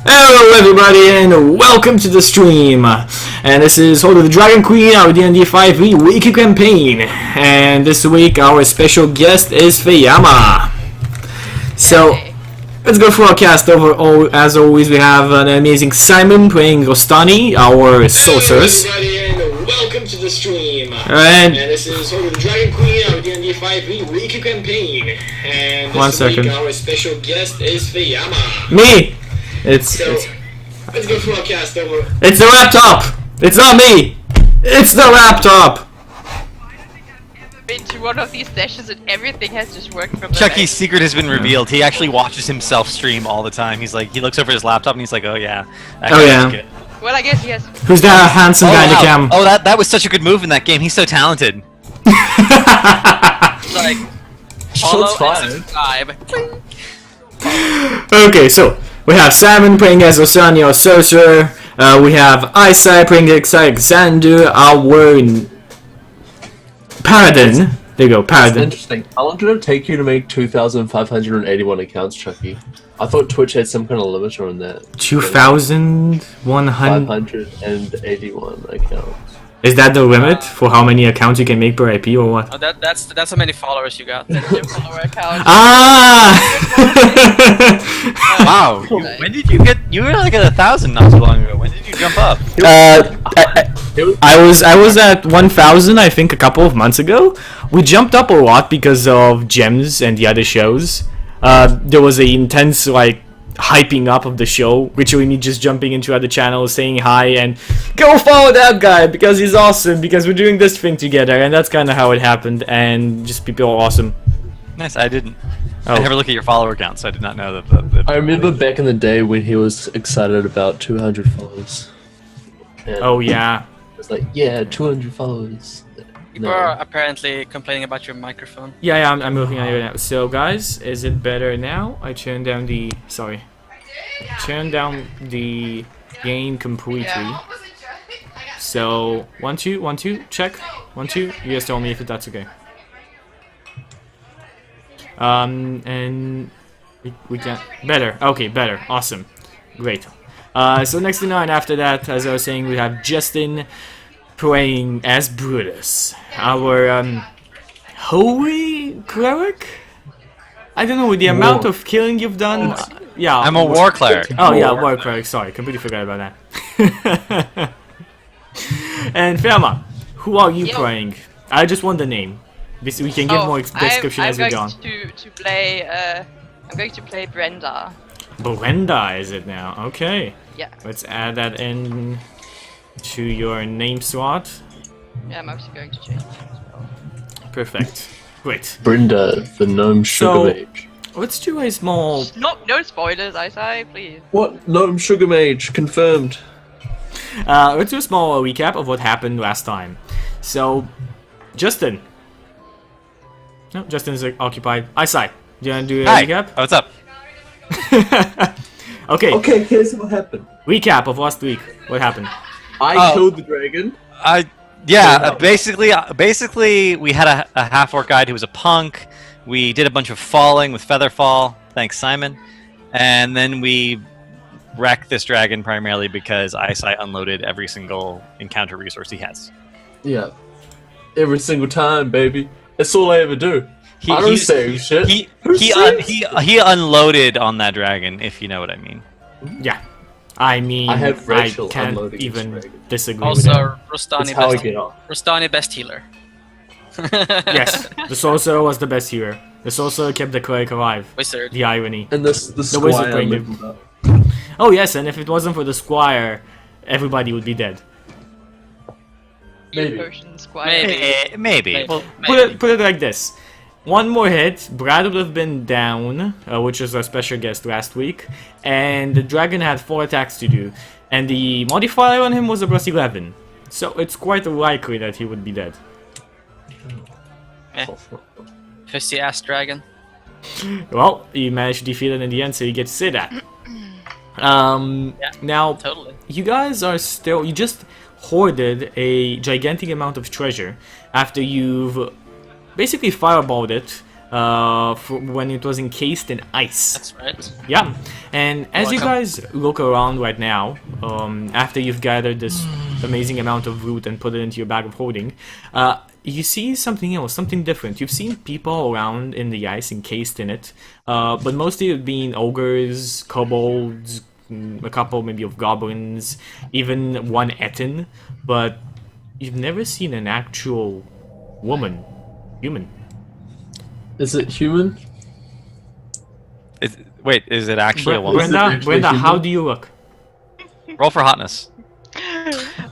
Hello everybody and welcome to the stream. And this is Hoard of the Dragon Queen, our D&D 5e weekly campaign. And this week our special guest is Feyama. So, let's go for our cast. As always, we have an amazing Simon playing Rostani, our sorceress. Hello everybody and welcome to the stream. And this is Hoard of the Dragon Queen, our D&D 5e weekly campaign. And One this second. week our special guest is Feyama. me! Let's go for our cast. It's the laptop! It's not me! It's the laptop! Been to one of these sessions and everything has just worked from the Chucky's secret has been revealed. He actually watches himself stream all the time. He's like, he looks over his laptop and he's like, oh yeah. That Oh, guy's yeah. good. Well, I guess he has. Who's that handsome guy in the wow. cam? Oh, that was such a good move in that game. He's so talented. Like, follow and subscribe. Okay, so we have Simon playing as Osani, our sorcerer. We have Isai playing as Alexander, our Paladin. There you go, That's Paladin. interesting. How long did it take you to make 2,581 accounts, Chucky? I thought Twitch had some kind of limiter on that. 2,100. 581 accounts. Is that the limit for how many accounts you can make per IP or what? Oh, that's how many followers you got. Your follower account. Ah! Wow. When did you get? You were like at 1,000 not so long ago. When did you jump up? I was at 1,000 I think a couple of months ago. We jumped up a lot because of Gems and the other shows. There was an intense hyping up of the show, literally me just jumping into other channels saying hi and go follow that guy because he's awesome because we're doing this thing together, and that's kind of how it happened, and just people are awesome. Nice. I didn't. Oh. I never look at your follower count, so I did not know that. I remember back in the day when he was excited about 200 followers. And Oh yeah. it was like, yeah, 200 followers. People are apparently complaining about your microphone. Yeah, I'm moving on here now. So guys, is it better now? I turned down the turned down the gain completely. So 1 2 1 2 check 1 2. You guys tell me if that's okay. And we can better. Okay, better. Awesome, great. So next to none after that, as I was saying, we have Justin playing as Brutus, our holy cleric. I don't know, with the amount of killing you've done. Yeah, I'm a war cleric. Oh yeah, war cleric. Sorry, completely forgot about that. And Ferma, who are you playing? I just want the name. This we can give more description as we go on. I'm going to play Brenda. Brenda, is it now? Okay. Yeah. Let's add that in to your name slot. Yeah, I'm actually going to change it as well. Perfect. Great. Brenda, the gnome sugar So- mage. Let's do a small. No spoilers, I say, please. What? Gnome sugar mage, confirmed. Let's do a small recap of what happened last time. So, Justin. No, Justin's occupied. Isai, do you want to do a Hi. recap? Oh, what's up? Okay. Okay, here's what happened. Recap of last week. What happened? I killed the dragon. Basically, we had a half-orc guide who was a punk. We did a bunch of falling with Featherfall. Thanks, Simon. And then we wrecked this dragon primarily because Isai unloaded every single encounter resource he has. Yeah. Every single time, baby. That's all I ever do. I don't save shit. He unloaded on that dragon, if you know what I mean. Yeah. I mean, I have Rachel can't unloading this even dragon. disagree with that. Also, That's how I get off. Rustani best healer. Yes, the sorcerer was the best hero. The sorcerer kept the cleric alive. Wizard. The irony. And the wizard squire playing lived up. Oh yes, and if it wasn't for the squire, everybody would be dead. Maybe. Potion Squire. Maybe. Well, put it like this. One more hit, Brad would have been down, which was our special guest last week, and the dragon had 4 attacks to do, and the modifier on him was a plus 11. So it's quite likely that he would be dead. Pussy ass dragon. Well, you managed to defeat it in the end, so you get to say that. Now, Totally. you guys are still... You just hoarded a gigantic amount of treasure after you've basically fireballed it when it was encased in ice. That's right. Yeah, and as you Welcome. guys look around right now, after you've gathered this amazing amount of loot and put it into your bag of holding, you see something else, something different. You've seen people around in the ice encased in it, but mostly it being ogres, kobolds, a couple maybe of goblins, even one Etin, but you've never seen an actual human. Is it human? Wait, is it actually a woman? Brenda, how do you look? Roll for hotness.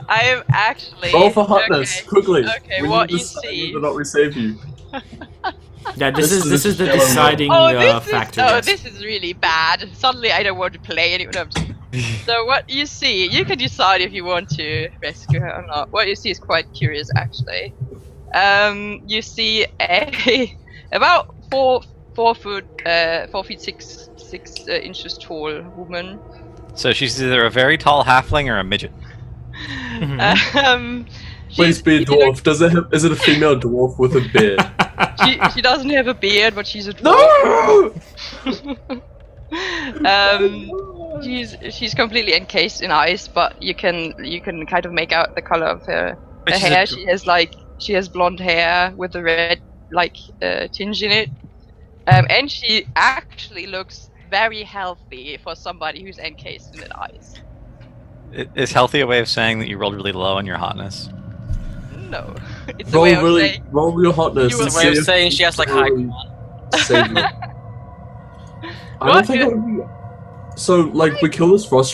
I'm actually. Roll for hotness, okay. quickly. Okay, We what need to you decide see. whether or not we save you. Yeah, this is the yellow. deciding factor. Yes. This is really bad. Suddenly, I don't want to play anymore. So what you see, you can decide if you want to rescue her or not. What you see is quite curious, actually. You see a about 4 feet 6 inches tall woman. So she's either a very tall halfling or a midget. Please be a dwarf. Is it a female dwarf with a beard? She doesn't have a beard, but she's a dwarf. No! She's completely encased in ice, but you can kind of make out the color of her But she's a hair. dwarf. She has blonde hair with a red tinge in it, and she actually looks very healthy for somebody who's encased in ice. Is healthy a way of saying that you rolled really low on your hotness? No, it's a way of saying roll your hotness. You and It's a way of see if saying she has like high really one. save you. I don't think it would be. So like we kill this white.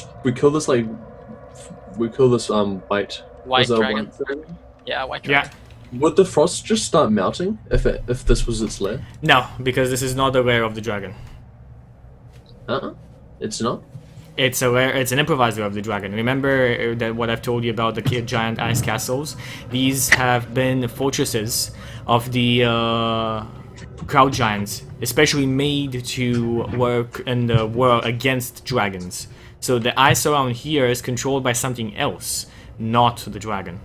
White was it a dragon. white dragon? Yeah, white Yeah. dragon. Would the frost just start melting if this was its lair? No, because this is not the lair of the dragon. It's not. It's an improvised lair of the dragon. Remember that what I've told you about the giant ice castles? These have been fortresses of the crowd giants, especially made to work in the war against dragons. So the ice around here is controlled by something else, not the dragon.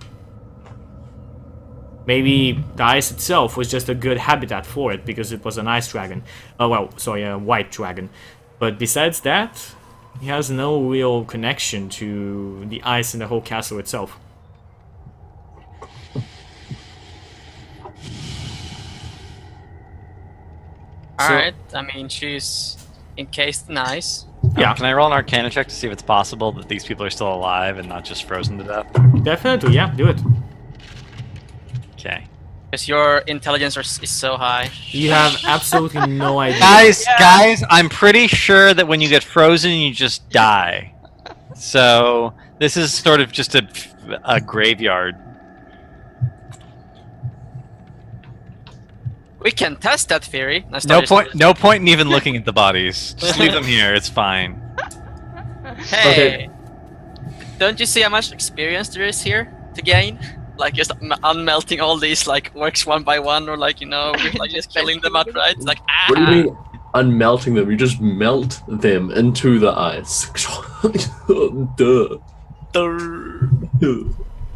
Maybe the ice itself was just a good habitat for it because it was an ice dragon. Oh well, sorry, a white dragon. But besides that, he has no real connection to the ice in the whole castle itself. Alright, I mean, she's encased in ice. Yeah, Can I roll an Arcana check to see if it's possible that these people are still alive and not just frozen to death? definitely, yeah, do it. Okay. Because your intelligence is so high. You have absolutely no idea. Guys, I'm pretty sure that when you get frozen, you just die. So this is sort of just a graveyard. We can test that theory. No point in even looking at the bodies. Just leave them here. It's fine. Hey, Okay. don't you see how much experience there is here to gain? Like just unmelting all these like works one by one, or like like just killing them outright. Like What do you mean unmelting them? You just melt them into the ice. Duh.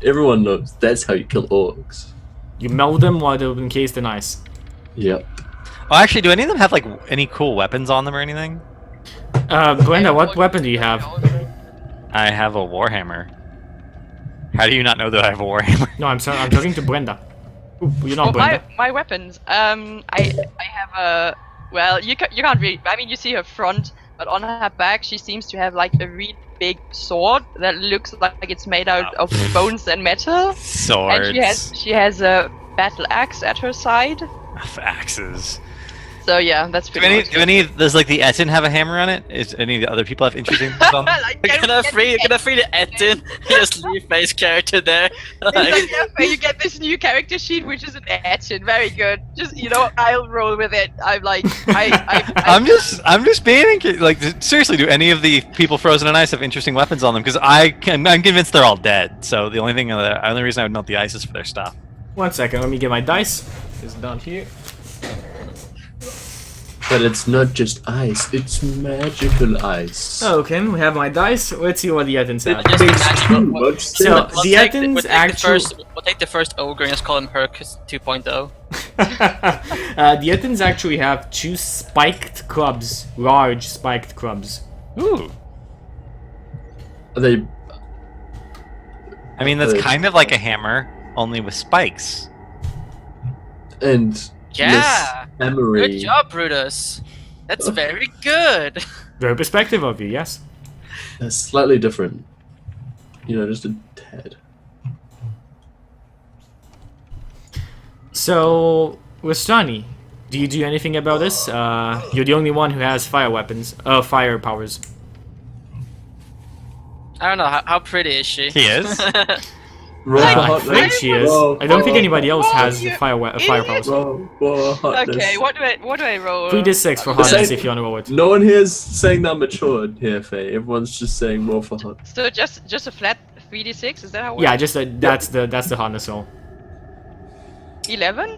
Everyone knows that's how you kill orcs. You melt them while they're encased in ice. Yep. Oh, actually, do any of them have like any cool weapons on them or anything? Brenda, what weapon do you have? I have a warhammer. How do you not know that I have a warhammer? No, I'm sorry, I'm talking to Brenda. Ooh, you're not Well, Brenda. my weapons. I have a. Well, you can't really. I mean, you see her front, but on her back, she seems to have like a really big sword that looks like it's made out of bones and metal. Swords. And she has a battle axe at her side. Axes. So yeah, that's Do pretty much any does like the Etin have a hammer on it? Is any of the other people have interesting things on them? Like, gonna free the Etin. Just leave face character there. Like, you get this new character sheet, which is an etching. Very good. Just I'll roll with it. I'm like, I'm just being like seriously. Do any of the people frozen in ice have interesting weapons on them? Because I'm convinced they're all dead. So the only reason I would note the ice is for their stuff. 1 second, let me get my dice. It's down here. But it's not just ice, it's magical ice. Okay, we have my dice. Let's see what the Etins have. just imagine what- Much So, sense. the Etins actually... We'll take the first ogre and just call him Herc 2.0. The Ettins actually have 2 spiked clubs, large spiked clubs. Ooh. Are they? I mean, that's kind of like a hammer, only with spikes. And Yeah. Miss Emery. Good job, Brutus. That's very good. Very perspective of you, yes. They're slightly different. You know, just a tad. So, Rastani, do you do anything about this? You're the only one who has fire weapons, fire powers. I don't know, how pretty is she? He is. Roll I for think hotness. she is. Roll I don't think for- anybody else has you fire powers. Roll for hotness. Okay, what do I roll? 3d6 for hotness if you want to roll it. No one here is saying they're matured here, Faye. Everyone's just saying roll for hot. So just a flat 3d6, is that how it Yeah, works? just that's the hotness roll. 11?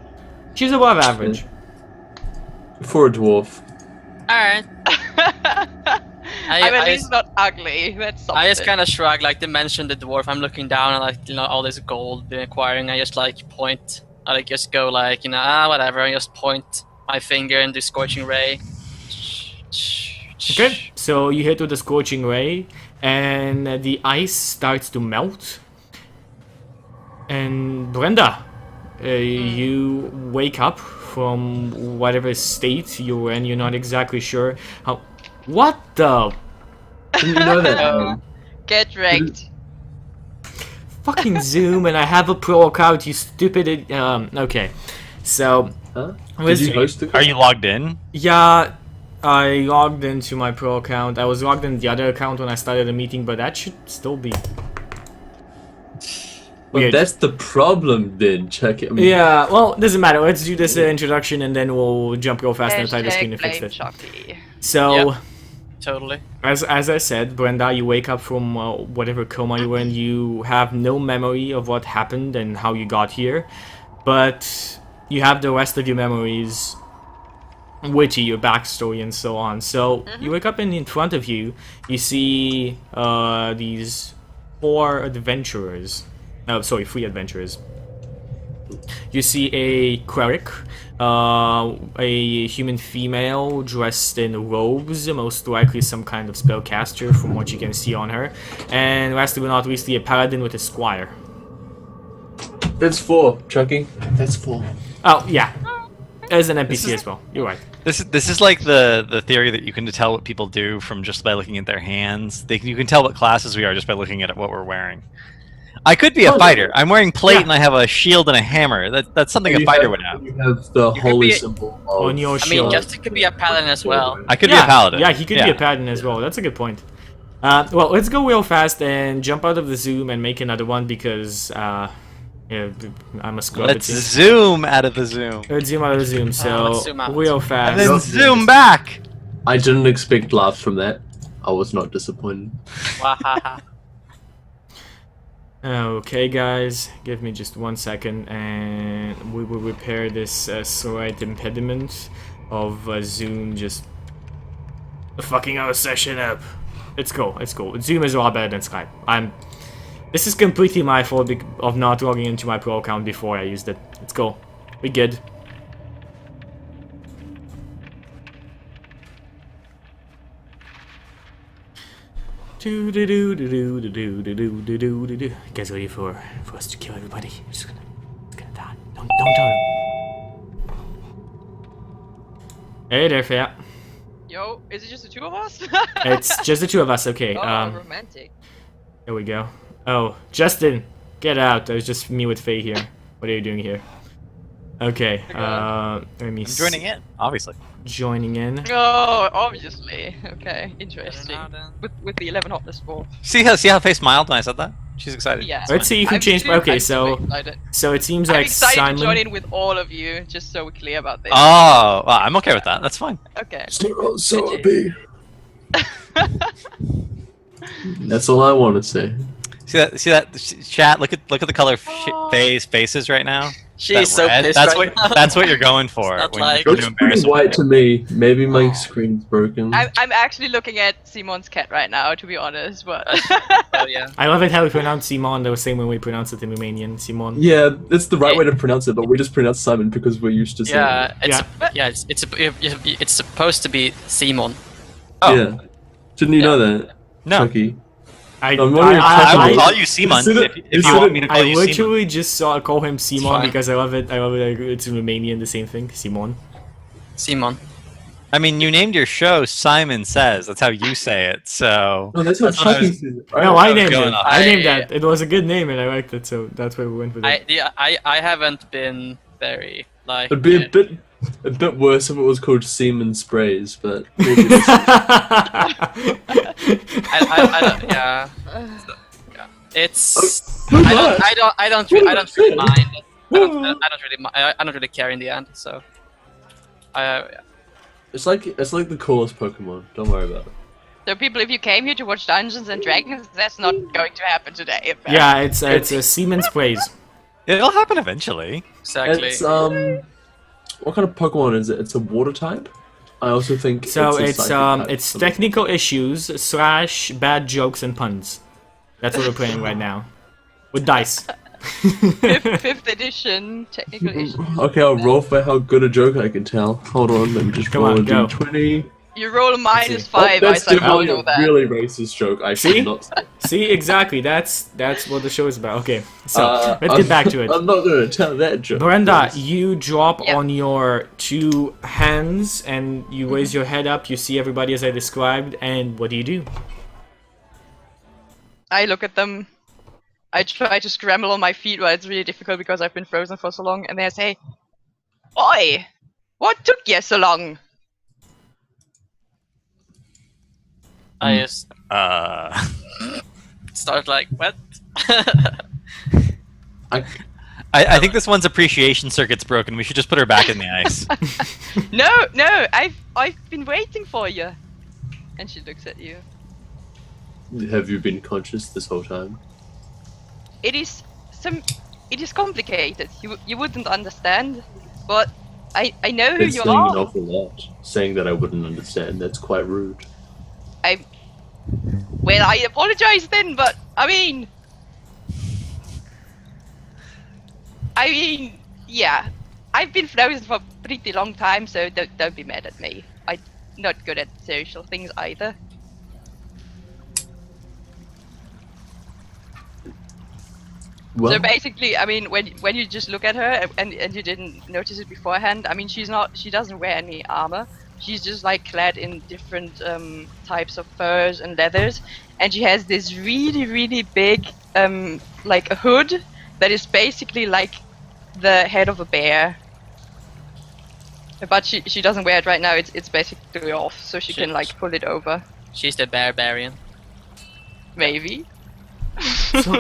She's above average. For a dwarf. Alright. I'm at least not ugly. That's something. I just kind of shrug, like they mentioned the dwarf. I'm looking down and like all this gold they're acquiring. I just like point. I like just go like whatever. I just point my finger and do scorching ray. Okay, so you hit with the scorching ray, and the ice starts to melt. And Brenda, you wake up from whatever state you were in. You're not exactly sure how. What the Didn't you know that? Get wrecked. fucking Zoom? And I have a pro account. You stupid. Okay, so Huh? Was- Did you host the Are you logged in? yeah. I logged into my pro account. I was logged in the other account when I started the meeting, but that should still be Well, weird. that's the problem then, check it. I mean, Yeah, well, doesn't matter. Let's do this introduction and then we'll jump real fast in the title screen and fix blame it. Chucky. So, Yep. Totally. as I said, Brenda, you wake up from whatever coma you were in. You have no memory of what happened and how you got here, but you have the rest of your memories with you, your backstory and so on. So, you wake up and in front of you, you see these 4 adventurers. Oh, sorry, 3 adventurers. You see a cleric, a human female dressed in robes, most likely some kind of spellcaster from what you can see on her, and lastly but not least, a paladin with a squire. That's 4, Chucky. That's 4. Oh, yeah. As an NPC as well. You're right. This is like the theory that you can tell what people do from just by looking at their hands. You can tell what classes we are just by looking at what we're wearing. I could be a fighter. I'm wearing plate Yeah. and I have a shield and a hammer. That's something a fighter would have. You have the could holy be- symbol of... On your I shield. mean, Justin could be a paladin as well. I could be a paladin. Yeah, he could be a paladin as well. That's a good point. Well, let's go real fast and jump out of the Zoom and make another one because yeah, I'm a scrub. Let's zoom out of the zoom. Let's zoom out of the Zoom. So let's zoom out. real fast. And then No. zoom back. I didn't expect laughs from that. I was not disappointed. Wahaha. Okay, guys, give me just 1 second, and we will repair this slight impediment of Zoom just fucking our session up. It's cool. It's cool. Zoom is a lot better than Skype. This is completely my fault of not logging into my pro account before I used it. It's cool. We good. You guys ready for us to kill everybody? We're just gonna die. Don't tell him. Hey there, Fia. Yo, is it just the 2 of us? It's just the 2 of us. Okay. Oh, romantic. Here we go. Oh, Justin, get out. There's just me with Faye here. What are you doing here? Okay. Let me. I'm joining in, obviously. Joining in. Oh, obviously. Okay, interesting. With the 11 hotness 4. See how Faye smiled when I said that? She's excited. Yeah. Let's see who I'm changed. super- Okay, I'm so super excited. so it seems I'm like excited Simon. to join in with all of you, just so we're clear about this. Oh, well, I'm okay with that. That's fine. Okay. So happy. That's all I want to say. See that chat? Look at the color of Faye's faces right now. She's so red? pissed That's right what now. that's what you're going for. not When like- you Looks do pretty embarrassment. white to me. Maybe my screen's broken. I'm actually looking at Simon's cat right now, to be honest. But Oh yeah. I love it how we pronounce Simon the same way we pronounce it in Romanian. Simon. Yeah, it's the right way to pronounce it, but we just pronounce Simon because we're used to saying Yeah, Yeah. it's supposed to be Simon. it. Oh. Yeah. Didn't you know that? No. Chucky? I I'm wondering I I- will call you Simon Consider- if you want me to call I you Simon. literally just saw call him Simon fine. because I love it. I love it. It's in Romanian the same thing. Simon. Simon. I mean, you named your show Simon Says. That's how you say it. So No, that's how That's what I Chucky was- says it. No, I named going it. off. I named I- that. It was a good name and I liked it, so that's why we went with it. I haven't been very like. It'd be a bit worse if it was called Semen Sprays, but maybe this- I don't, yeah. It's. Who I knows? don't really mind. I don't really care in the end. So. Yeah. It's like the coolest Pokemon. Don't worry about it. so, people, if you came here to watch Dungeons and Dragons, that's not going to happen today. apparently. Yeah, it's a Siemens praise. it'll happen eventually. Exactly. It's what kind of Pokemon is it? It's a water type. I also think So a it's psychic type. it's technical issues / bad jokes and puns. That's what we're playing right now. With dice. Fifth edition, technical issue. Okay, I'll roll for how good a joke I can tell. Hold on, let me just Come roll on, a go. d20. You roll a minus see. 5, that's I all definitely know a that. really racist joke. I should See? not say. See, exactly. That's what the show is about. Okay, so let's I'm- get back to it. I'm not going to tell that joke. Brenda, you drop Yeah. on your 2 hands and you raise your head up. You see everybody as I described, and what do? I look at them. I try to scramble on my feet, but it's really difficult because I've been frozen for so long. And then I say, "Oi, what took you so long?" I just Uh, start like what? I think this one's appreciation circuit's broken. We should just put her back in the ice. No, I've been waiting for you. And she looks at you. Have you been conscious this whole time? It is complicated. You wouldn't understand, but I know who That's you saying an are. awful lot. Saying that I wouldn't understand, that's quite rude. Well, I apologize then, but I mean, yeah, I've been frozen for a pretty long time, so don't be mad at me. I'm not good at social things either. Well, So basically, I mean, when you just look at her and you didn't notice it beforehand, I mean, she doesn't wear any armor. She's just like clad in different types of furs and leathers, and she has this really big like a hood that is basically like the head of a bear. But she doesn't wear it right now. It's basically off, so she can like pull it over. She's the barbarian. Maybe.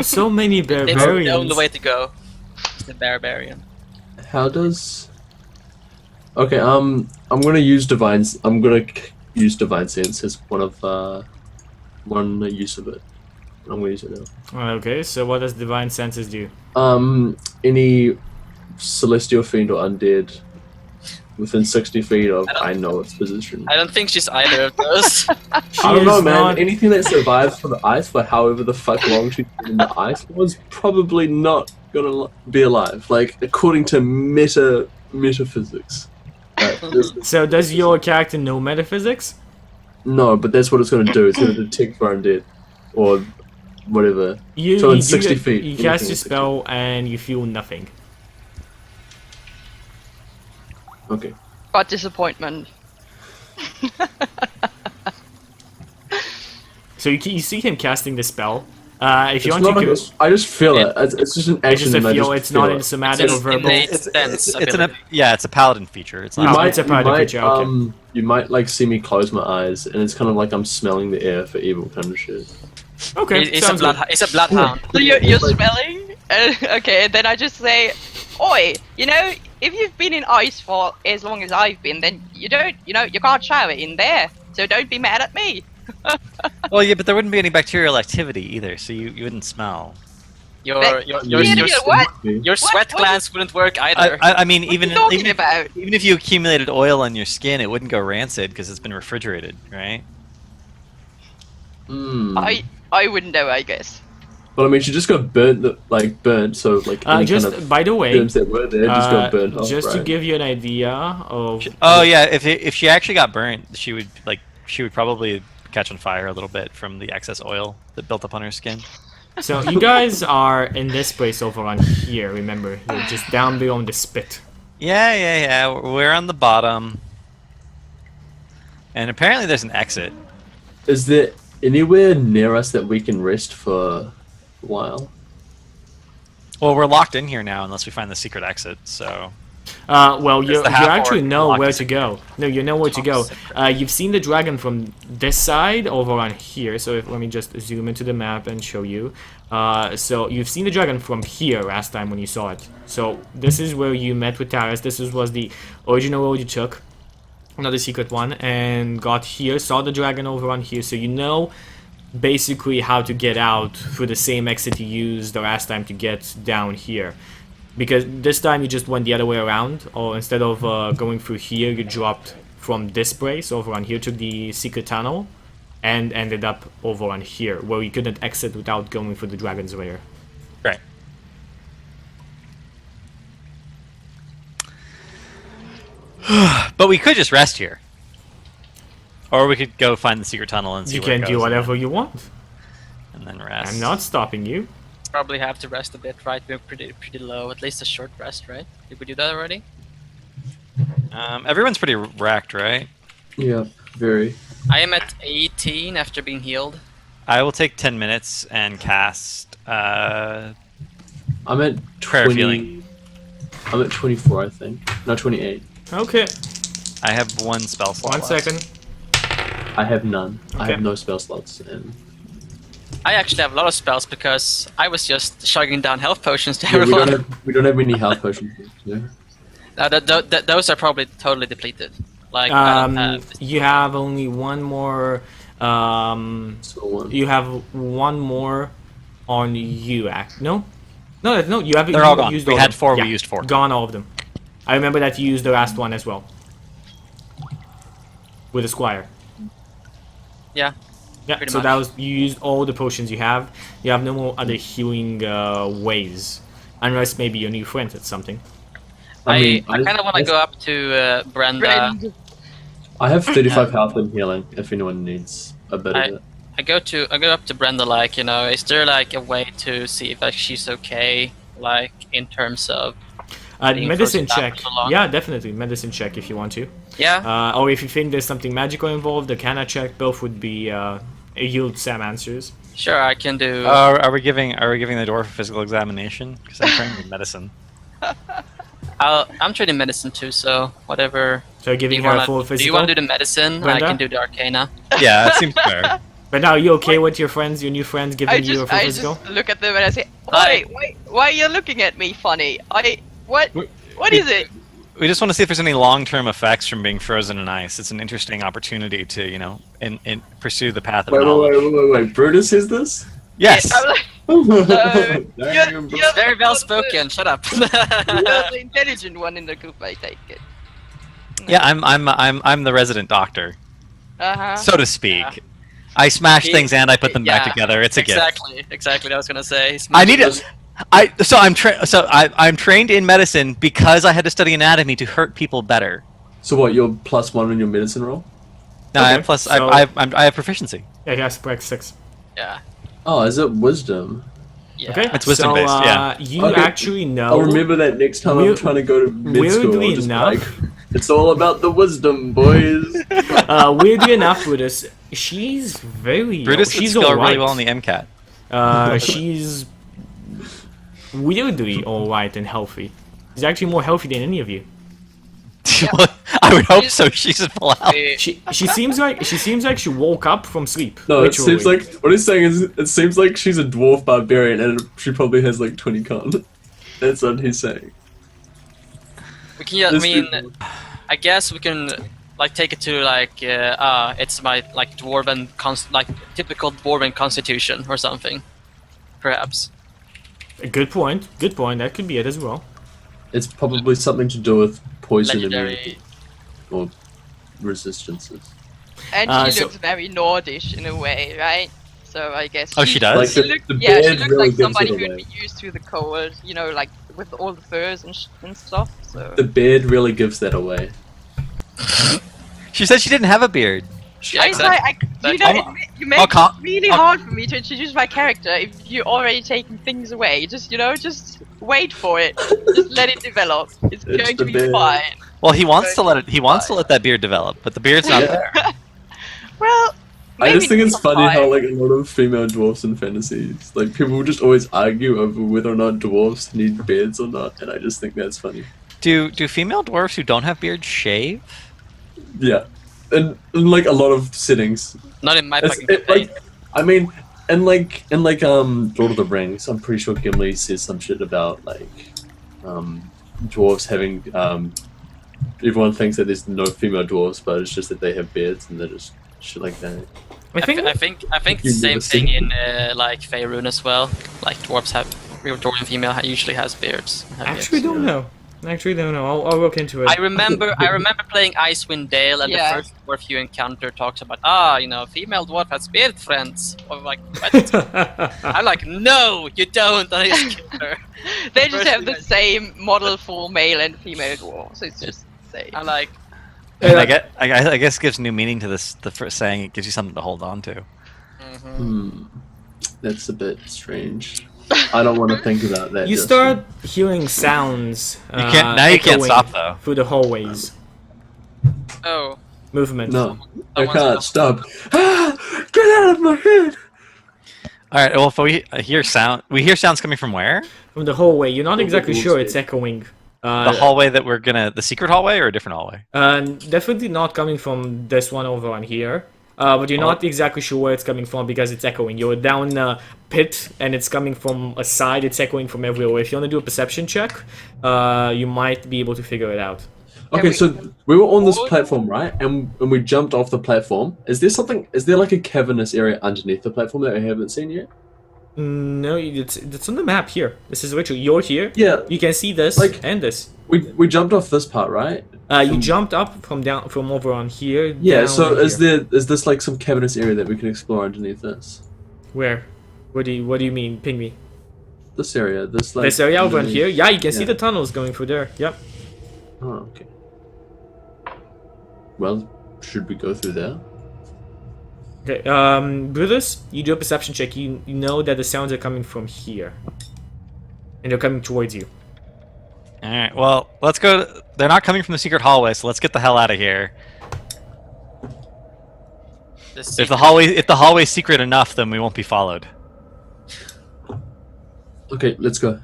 So many It's the only barbarians. way to go. She's the barbarian. how does? Okay, I'm gonna use divine. I'm gonna use divine sense as one use of it. I'm gonna use it now. Okay, so what does divine senses do? Any celestial fiend or undead within 60 feet of I know its position. I don't think she's either of those. She I don't know, is man. not- Anything that survives for the ice for however the fuck long she's been in the ice was probably not gonna be alive. Like according to metaphysics. So does your character know metaphysics? No, but that's what it's gonna do. It's gonna detect for undead or whatever. You, So in you 60 do- feet, You anything cast in your 60 spell and you feel nothing. Okay. Got disappointment. So you see him casting the spell. If you It's want not to, like it's just feel it. It's just an it's action. just a and I feel. just It's not feel in it. somatic It's or an verbal. innate It's sense an ability. yeah, it's a paladin feature. It's You not. Oh, might, it's a paladin creature, okay. you might like see me close my eyes, and it's kind of like I'm smelling the air for evil kind of shit. Okay, It's a sounds good. it's a bloodhound. So you're Like- smelling? Okay, and then I just say, "Oi, you know, if you've been in ice for as long as I've been, then you can't shower in there. So don't be mad at me." Well, yeah, but there wouldn't be any bacterial activity either, so you wouldn't smell. Your What? your sweat glands wouldn't work either. I mean, What are even you talking even, about? even if you accumulated oil on your skin, it wouldn't go rancid because it's been refrigerated, right? I wouldn't know, I guess. Well, I mean, she just got burnt. Burnt. So like. Any Just kind of by the way, germs that were there just got burnt off. just to right? give you an idea of. Oh yeah, if she actually got burnt, she would probably catch on fire a little bit from the excess oil that built up on her skin. So you guys are in this place over on here. Remember, you're just down below the spit. Yeah. We're on the bottom, and apparently there's an exit. Is there anywhere near us that we can rest for a while? Well, we're locked in here now unless we find the secret exit. So. Well, you the half-orc actually know locked where us to in. go. No, you know where to go. You've seen the dragon from this side over on here. So let me just zoom into the map and show you. So you've seen the dragon from here last time when you saw it. So this is where you met with Taras. Was the original road you took, not the secret one, and got here. Saw the dragon over on here. So you know basically how to get out through the same exit you used the last time to get down here. Because this time you just went the other way around, or instead of going through here, you dropped from this place over on here to the secret tunnel, and ended up over on here, where you couldn't exit without going through the dragon's lair. Right. But we could just rest here. Or we could go find the secret tunnel and see You where it can do goes whatever you want. and then rest. I'm not stopping you. Probably have to rest a bit, right? We're pretty low. At least a short rest, right? Did we do that already? Everyone's pretty wrecked, right? Yeah, very. I am at 18 after being healed. I will take 10 minutes and cast. I'm at Prayer 20. feeling. I'm at 24, I think. No, 28. Okay, I have one spell slot. 1 left. second. I have none. I Okay. have no spell slots. And I actually have a lot of spells because I was just chugging down health potions to yeah, we everyone. don't have any health potions. Yeah. Those are probably totally depleted. Like I don't have- You have only one more. So one. You have one more on you, No, you haven't. They're you all gone. Used We all had of them. 4, we Yeah, used 4. Gone, all of them. I remember that you used the last one as well. With the squire. yeah. Yeah, Pretty so much. that was you used all the potions you have. You have no more other healing ways, unless maybe your new friend had something. I kind of want to go up to Brenda. I have 35 health and healing. If anyone needs a bit of it. I go up to Brenda. Like, you know, is there like a way to see if like, she's okay? Like in terms of being Medicine frozen down check. for so long? Yeah, definitely medicine check if you want to. Yeah. Or if you think there's something magical involved, the Canna check. Both would be yield Sam answers. Sure, I can do. Are we giving the dwarf a physical examination? Because I'm trained in medicine. I'm trained in medicine too, so whatever. So giving her a full physical. Do you want to do the medicine? Brenda? I can do the arcana. Yeah, that seems fair. But now, are you okay with your friends, your new friends, giving I you a full just physical? look at them and I say, I- wait, why are you looking at me funny? What is it? We just want to see if there's any long-term effects from being frozen in ice. It's an interesting opportunity to, you know, in pursue the path of knowledge. Wait. Brutus is this? Yes. I'm like, Damn, bro. you're- Very well spoken. Shut up. you're the intelligent one in the group, I take it. Yeah, I'm the resident doctor, Uh-huh. so to speak. I smash things and I put them back Yeah, together. It's a gift. Exactly. I was gonna say. I need it. I'm trained in medicine because I had to study anatomy to hurt people better. So what? You're +1 on your medicine roll? No, Okay, I'm plus. so- I have proficiency. Yeah, he has to break 6. Yeah. Oh, is it wisdom? Yeah. Okay, It's wisdom so, based, yeah. You Okay. actually know. I'll remember that next time I'm Weir- trying to go to mid school. weirdly I'll just be enough- like, it's all about the wisdom, boys. Weirdly enough, Brutus, she's very. Brutus would she's score alright. really well in the MCAT. She's weirdly alright and healthy. She's actually more healthy than any of you. I would hope so. She's at full health. She seems like she woke up from sleep. No, it literally. seems like what he's saying is it seems like she's a dwarf barbarian and she probably has like 20 con. That's what he's saying. We can. I This mean, is- I guess we can like take it to like it's my like dwarven like typical dwarven constitution or something, perhaps. A good point. Good point. That could be it as well. It's probably something to do with poison Legendary. immunity or resistances. And she So- looks very Nordish in a way, right? So I guess. Oh, she does? Like She the looks, beard yeah, she looks really like gives somebody it who'd away. be used to the cold, you know, like with all the furs and stuff. So. The beard really gives that away. She said she didn't have a beard. Yeah, exactly. You know, you make it really hard for me to introduce my character if you're already taking things away. Just, you know, just wait for it. Just let it develop. It's going the to be beard. fine. Well, he wants to let it. He wants to let that beard develop, but the beard's not Yeah. there. Well, I just think it's not funny how fine. like a lot of female dwarfs in fantasies, like people will just always argue over whether or not dwarfs need beards or not, and I just think that's funny. Do female dwarves who don't have beards shave? Yeah, and in like a lot of settings, Not in my It's- fucking it, campaign. like, I mean, and like Lord of the Rings, I'm pretty sure Gimli says some shit about like dwarves having everyone thinks that there's no female dwarves, but it's just that they have beards and they're just shit like that. I think the You've same never thing seen in like Faerun as well. Like dwarves have, real dwarf and female usually has beards. Actually, don't know. Actually, don't know. I'll look into it. I remember playing Icewind Dale, and Yeah. the first dwarf you encounter talks about, female dwarf has beard friends. I'm like, what? I'm like, no, you don't. And I just kill her. They just First have the thing same model for male and female dwarves. It's just the same. I'm like, And I guess it gives new meaning to this. The first saying, it gives you something to hold on to. That's a bit strange. I don't want to think about that. You Justin. start hearing sounds. You can't. Now you can't echoing stop though. through the hallways. oh, Movement. No, I Someone's can't not- stop. Ah, get out of my head! All right. Well, if we hear sound, we hear sounds coming from where? From the hallway. You're not the exactly wolf's sure head. it's echoing. The hallway that we're gonna, the secret hallway or a different hallway? Definitely not coming from this one over on here. But you're not exactly sure where it's coming from because it's echoing. You're down a pit and it's coming from a side. It's echoing from everywhere. If you want to do a perception check, you might be able to figure it out. Okay, so we were on this platform, right? And we jumped off the platform. Is there something? Is there like a cavernous area underneath the platform that I haven't seen yet? No, it's on the map here. This is literally, you're here. Yeah, You can see this Like- and this. we jumped off this part, right? You jumped up from over on here. Yeah. down So is here. this like some cavernous area that we can explore underneath this? Where? What do you mean? Ping me. This area, this like. This area over on underneath- here. Yeah, you can see Yeah. the tunnels going through there. Yep. Oh, okay. Well, should we go through there? Okay. Brutus, you do a perception check. You know that the sounds are coming from here, and they're coming towards you. All right. Well, let's go. They're not coming from the secret hallway, so let's get the hell out of here. If the hallway's secret enough, then we won't be followed. Okay, let's go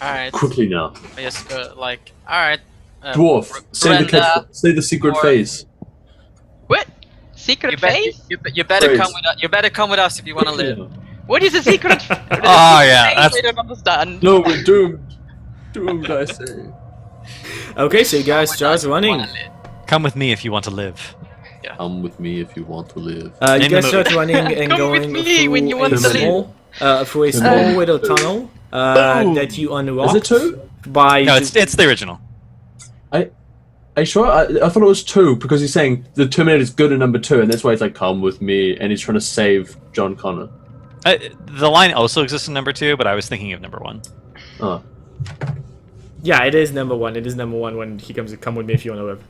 alright. quickly now. I just go like, alright. Dwarf, say the secret or- phase. What? Secret phase? You better Phrase. come with us. You better come with us if you want to live. What is a secret? Oh yeah, phase? that's I don't understand. No, we're doomed. Doomed, I say. Okay, so you guys start running. come with me if you want to live. Come with me if you want to live. You Name the guys start movie. running and Come going with me when you through want a to small, through a small little tunnel that you unlock Is it two? by. No, it's the original. Are you sure? I thought it was two because he's saying the Terminator's good in number 2, and that's why he's like, come with me, and he's trying to save John Connor. The line also exists in number 2, but I was thinking of number 1. Oh. Yeah, it is number 1. It is number 1 when he comes. Come with me if you want to live.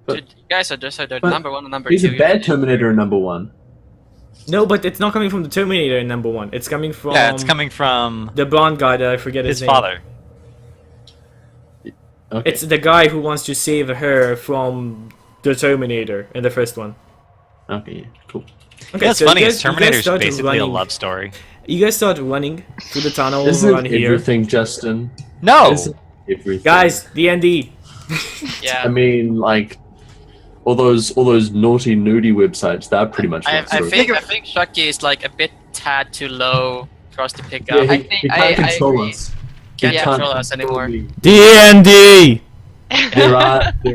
But- Dude, you guys are just but number 1 and number He's 2. a bad Terminator in number 1. No, but it's not coming from the Terminator in number 1. It's coming from. Yeah, it's coming from the blonde guy that I forget his his name. father. Okay. It's the guy who wants to save her from the Terminator in the first one. Okay, yeah, cool. Okay, That's so funny. You Is guys, you guys Terminator's start basically a running. love story. You guys start running through the tunnel Isn't around here. everything, Justin? No. Isn't everything? Guys, D&D. Yeah. I mean, like, all those naughty, nudie websites, they're pretty much I love stories. think Shucky is like a bit tad too low for us to pick Yeah, up. he, I think- he can't I control agree. us. Can't He control us anymore. me. D&D! There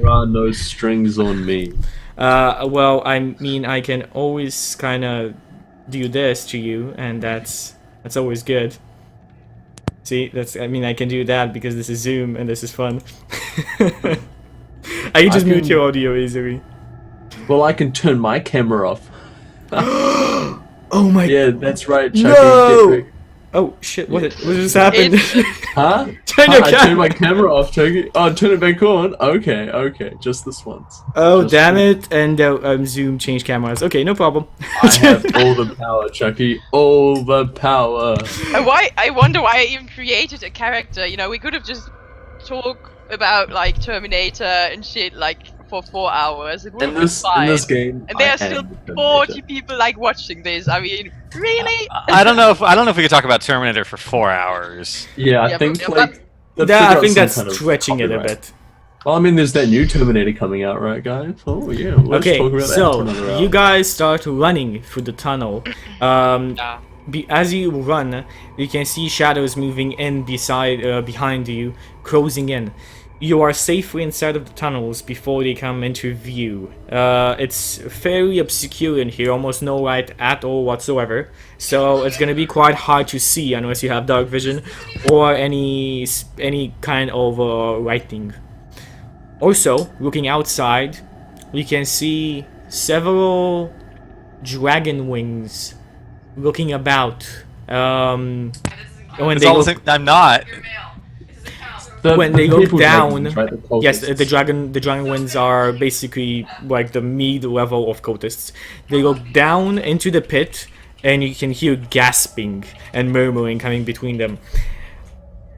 are no strings on me. Well, I mean, I can always kind of do this to you, and that's always good. See, that's. I mean, I can do that because this is Zoom and this is fun. I can just mute your audio easily. Well, I can turn my camera off. Oh my. Yeah, that's right, Chucky. No! Oh shit! What just happened? Huh? Turn your I camera. turned my camera off, Chucky. Oh, turn it back on. Okay, just this once. Oh Just damn it! And Zoom changed cameras. Okay, no problem. I have all the power, Chucky. All the power. I wonder why I even created a character. You know, we could have just talked about like Terminator and shit like for 4 hours. It would In have been fine. this game, And there I are still am the 40 Terminator. people like watching this. I mean, really? I don't know if we could talk about Terminator for 4 hours. Yeah, I Yeah, think but- like. they've Yeah, I figured think out that's some kind of stretching it a copyright. bit. Well, I mean, there's that new Terminator coming out, right, guys? Oh yeah. Let's Okay, talk about that so for another hour. you guys start running through the tunnel. Yeah. As you run, you can see shadows moving in behind you, closing in. You are safely inside of the tunnels before they come into view. It's fairly obscure in here, almost no light at all whatsoever. So it's gonna be quite hard to see unless you have dark vision or any kind of lighting. Also, looking outside, you can see several dragon wings looking about. When It's they all the look, same- I'm not. when they look people down, dragons, right, the yes, cultists. the dragon winds are basically like the mid level of cultists. They look down into the pit, and you can hear gasping and murmuring coming between them.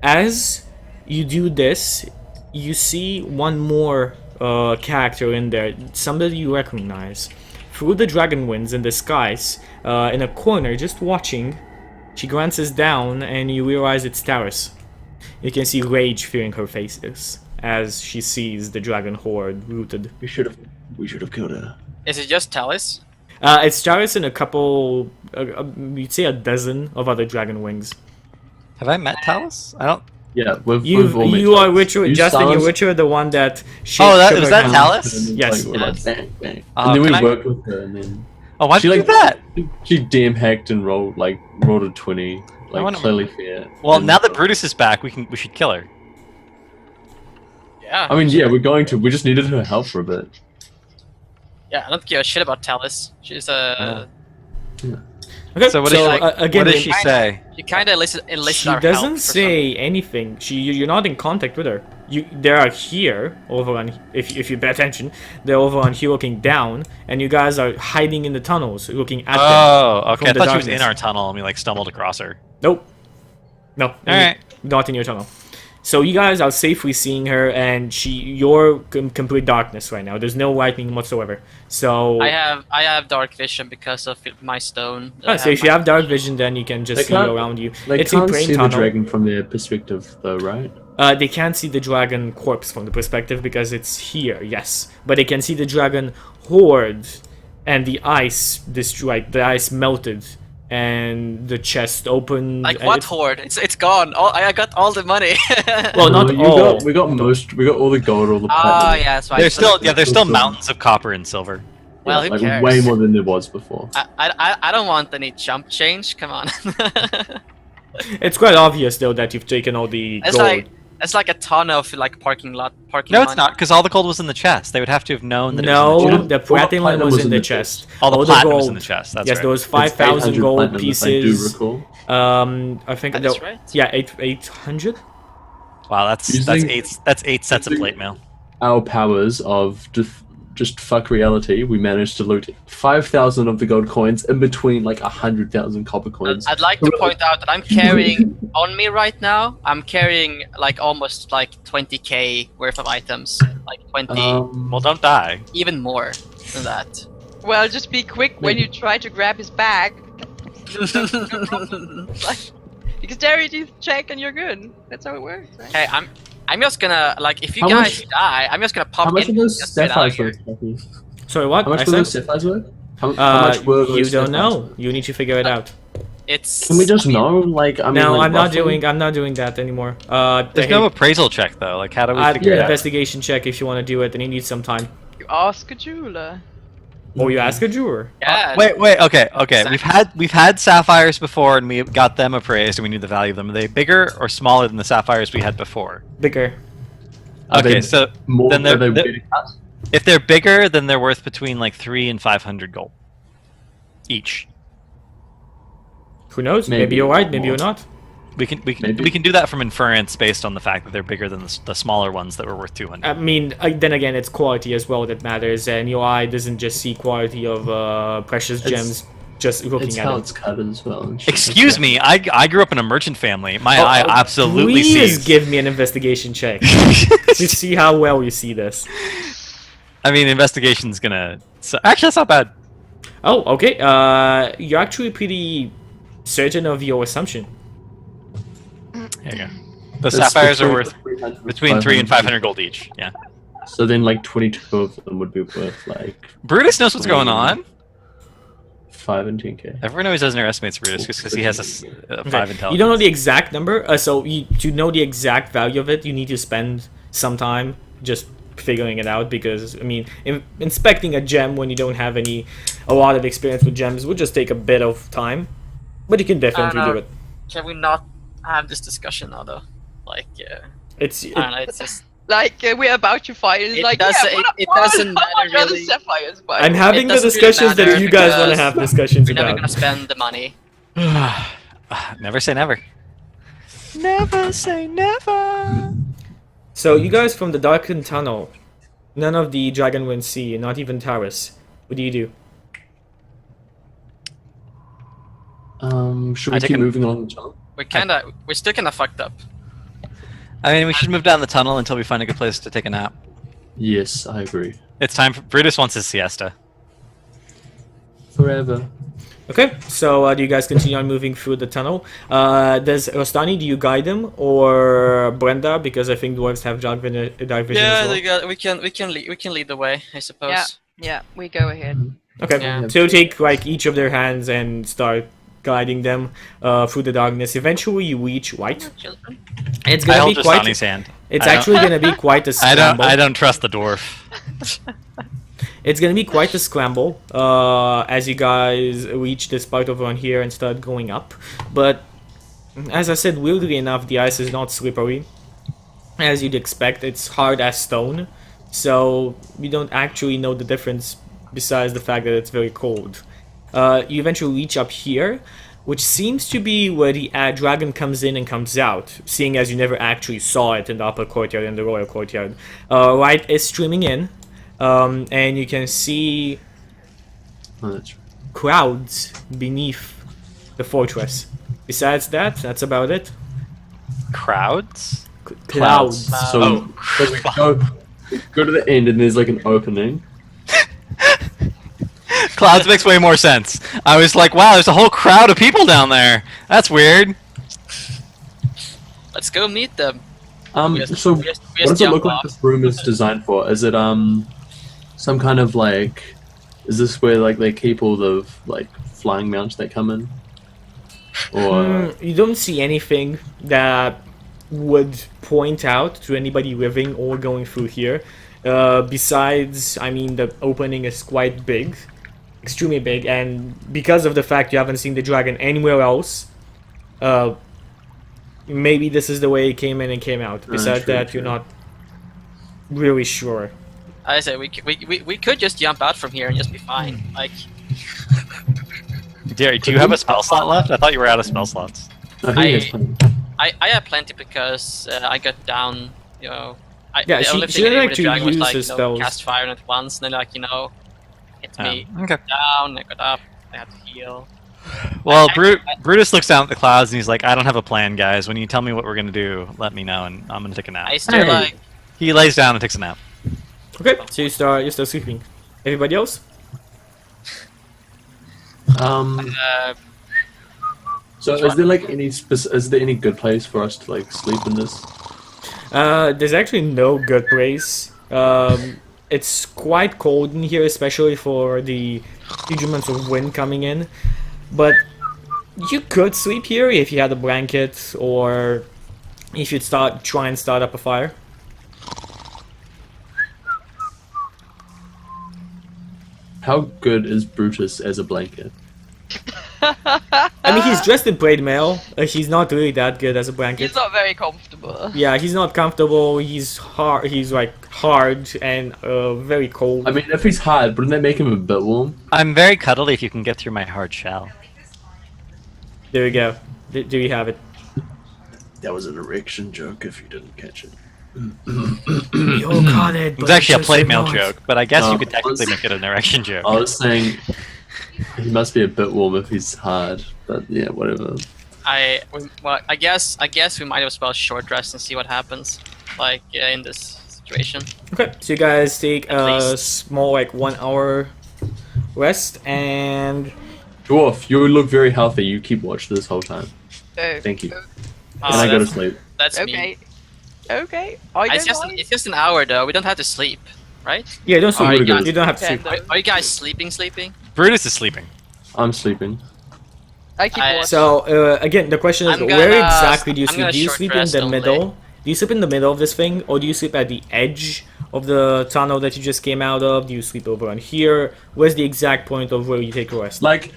As you do this, you see one more character in there, somebody you recognize. Through the dragon winds in the skies, in a corner, just watching, she glances down, and you realize it's Taris. You can see rage filling her faces as she sees the dragon horde rooted. We should have killed her. Is it just Talis? It's Taris and a couple, you'd say a dozen of other dragon wings. Have I met Talus? I don't. Yeah, we've all met You are Talis. Witcher, You Justin, you're silenced- Witcher, the one that Oh, that shook was her that hand. Talus? and then, Yes. like, we're like, bang, bang. Uh, and then we can I- worked with her, and then Oh, why'd she you like do that? She DM hacked and rolled a 20, like wanna- clearly fair. Well, And, now that Brutus is back, we should kill her. Yeah. I mean, yeah, we're going to. We just needed her help for a bit. Yeah, I don't give a shit about Talis. She's Okay, So what does again, what does she say? she kind of enlisted she our doesn't help for say anything. You're not in contact with her. They are here over on. If you pay attention, they're over on here looking down, and you guys are hiding in the tunnels, looking at them. Oh, okay. I from the thought she was in darkness. our tunnel and we like stumbled across her. Nope. No. All right. Not in your tunnel. So you guys are safely seeing her, and you're complete darkness right now. There's no lightning whatsoever. So. I have dark vision because of my stone. Oh, so if you have dark vision, then you can just They see can't- around you. They It's a can't brain see the tunnel. dragon from their perspective, though, right? They can't see the dragon corpse from the perspective because it's here, yes. But they can see the dragon horde and the ice destroyed, the ice melted, and the chest opened. Like and what horde? It's gone. I got all the money. Well, not No, all. we got all the gold, all the Oh platinum. yeah, that's right. There's still there's still Still- mountains of copper and silver. Well, who like cares? way more than there was before. I don't want any jump change. Come on. It's quite obvious though that you've taken all the It's gold. it's like a ton of like parking No, it's money. not, because all the gold was in the chest. They would have to have known that it was No, in the chest. the platinum platinum was in the chest. All the All platinum was gold. in the chest. That's Yes, right. there was It's 5,000 800 gold platinum, if I do pieces. recall. I think That is there- right. Yeah, 800. Wow, that's Using- eight sets of using- plate mail. Our powers of just fuck reality, we managed to loot 5,000 of the gold coins in between like 100,000 copper coins. I'd like to point out that I'm carrying on me right now. I'm carrying like almost like 20k worth of items, like 20, Well, don't die. even more than that. Well, just be quick when you try to grab his bag. Like, dexterity check and you're good. That's how it works, right? Hey, I'm just gonna like if you How guys much- die, I'm just gonna pop How much in. of those just get out of sapphires here. worth? Sorry, what? How much I were those said? sapphires worth? How much were those You don't sapphires know. worth? You need to figure it out. It's. Can we just I mean, know? Like, I mean, No, like, I'm not roughly? doing. I'm not doing that anymore. There's no appraisal check though. Like, how do we I'd figure it out? investigation check if you want to do it, and you need some time. You ask a jeweler. Or you ask a jeweler. Yeah. Wait. Okay. Exactly. We've had sapphires before, and we got them appraised, and we knew the value of them. Are they bigger or smaller than the sapphires we had before? Bigger. Are Okay, they so more, then are they they're, better cut? if they're bigger, then they're worth between like 300 and 500 gold each. Who knows? Maybe Maybe you're right. more. Maybe you're not. We can Maybe. do that from inference based on the fact that they're bigger than the smaller ones that were worth 200. I mean, then again, it's quality as well that matters, and your eye doesn't just see quality of precious gems just looking It's at how it. it's cut as well. and shit like Excuse that. me, I grew up in a merchant family. My eye absolutely Please sees. give me an investigation check to see how well you see this. I mean, investigation's gonna. Actually, that's not bad. Oh, okay. You're actually pretty certain of your assumption. There you go. The That's sapphires are between worth 300 between 300 and 500 gold each. Yeah. So then, like 22 of them would be worth like Brutus knows what's going on. 5 and 10k. Everyone always underestimates Brutus just because he has a 5 intelligence. You don't know the exact number, so to know the exact value of it, you need to spend some time just figuring it out. Because I mean, inspecting a gem when you don't have a lot of experience with gems would just take a bit of time, but you can definitely do it. Can we not have this discussion now, though? Like, It's I don't know. It's just. Like we're about to fight. It's It like doesn't- yeah, it what doesn't how matter, much are the really. sapphires by? I'm having the doesn't really discussions that matter you guys want to because have discussions We're never about. gonna spend the money. Never say never. Never say never. So you guys from the darkened tunnel, none of the Dragonwind Sea, not even Taurus. What do you do? Should I we take keep a- moving along the tunnel? We're still kinda fucked up. I mean, we should move down the tunnel until we find a good place to take a nap. Yes, I agree. It's time for Brutus wants his siesta. Forever. Okay, so do you guys continue on moving through the tunnel? Does Rostani, do you guide them, or Brenda? Because I think dwarves have dark vision Yeah, as well. we can lead the way, I suppose. Yeah, we go ahead. Okay, Yeah. so take like each of their hands and start guiding them through the darkness. Eventually, you reach white. Children. It's I gonna hold be quite. Rastani's hand. It's I don't- actually gonna be quite a scramble. I don't trust the dwarf. It's gonna be quite a scramble as you guys reach this part over on here and start going up. But as I said, weirdly enough, the ice is not slippery. As you'd expect, it's hard as stone. So you don't actually know the difference besides the fact that it's very cold. You eventually reach up here, which seems to be where the dragon comes in and comes out, seeing as you never actually saw it in the upper courtyard and the royal courtyard. Light is streaming in. And you can see Oh, that's right. crowds beneath the fortress. Besides that, that's about it. Crowds? Clouds. So, Oh. so we go to the end and there's like an opening. Clouds makes way more sense. I was like, wow, there's a whole crowd of people down there. That's weird. Let's go meet them. So we what just does it jump look like off. this room is designed for? Is it some kind of like, is this where like they keep all the like flying mounts that come in? Or You don't see anything that would point out to anybody living or going through here. Besides, I mean, the opening is quite big, extremely big, and because of the fact you haven't seen the dragon anywhere else, maybe this is the way it came in and came out. Besides true, that, you're true. not really sure. I say we could just jump out from here and just be fine. Like, Do you have a spell slot left? I thought you were out of spell slots. I think it's plenty. I have plenty because I got down. You know, Yeah, the she- only she thing I didn't did with the dragon was actually like use her spells. cast fire at once, and then like hit me Okay. down. I got up. I had to heal. Well, Brutus looks down at the clouds and he's like, I don't have a plan, guys. When you tell me what we're gonna do, let me know, and I'm gonna take a nap. I still Hey. like. He lays down and takes a nap. Okay, so you start sleeping. Everybody else? Uh, So is there like is there any good place for us to like sleep in this? There's actually no good place. It's quite cold in here, especially for the huge amounts of wind coming in. But you could sleep here if you had a blanket, or if you'd try and start up a fire. How good is Brutus as a blanket? I mean, he's dressed in braid mail. He's not really that good as a blanket. He's not very comfortable. Yeah, he's not comfortable. He's hard. He's like hard and very cold. I mean, if he's hard, wouldn't that make him a bit warm? I'm very cuddly if you can get through my hard shell. There we go. Do you have it? That was an erection joke if you didn't catch it. You caught it. It was actually a plate mail joke, but I guess No, you could I technically was- make it an erection joke. I was saying he must be a bit warm if he's hard, but yeah, whatever. I guess we might as well short rest and see what happens, like in this situation. Okay, so you guys take At a least. small, like 1 hour rest, and Dwarf, you look very healthy. You keep watch this whole time. Oh, Thank you. Oh, And I go to that's- sleep. That's me. okay. Okay. I It's don't mind. just an hour though. We don't have to sleep, right? yeah, don't sleep. Alright, guys. You don't have to Okay, sleep. no. Are you guys sleeping? Brutus is sleeping. I'm sleeping. I keep I- watching. So again, the question is, I'm where gonna- exactly do you I'm sleep? gonna Do you short sleep in rest the only. middle? Do you sleep in the middle of this thing, or do you sleep at the edge of the tunnel that you just came out of? Do you sleep over on here? Where's the exact point of where you take a rest? Like,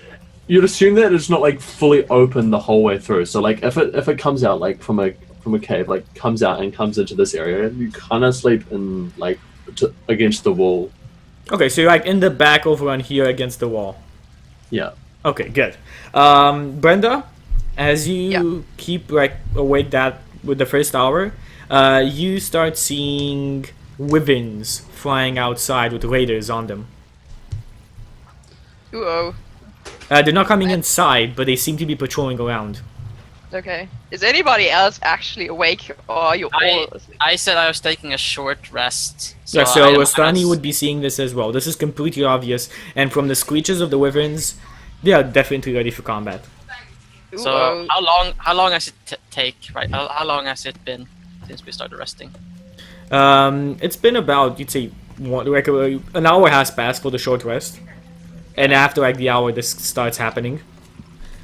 you'd assume that it's not like fully open the whole way through. So like, if it comes out like from a cave, like comes out and comes into this area, you kind of sleep in like against the wall. Okay, so you're like in the back over on here against the wall. Yeah. Okay, good. Brenda, as you Yeah. keep like awake that with the first hour, you start seeing wyverns flying outside with raiders on them. Ooh, They're not coming inside, but they seem to be patrolling around. okay. Is anybody else actually awake, or are you all asleep? I said I was taking a short rest. Yeah, I so don't- Rostani would be seeing this as well. This is completely obvious, and from the screeches of the wyverns, they are definitely ready for combat. So Ooh, how long has it take? Right? How long has it been since we started resting? It's been about, you'd say, an hour has passed for the short rest, and after like the hour, this starts happening.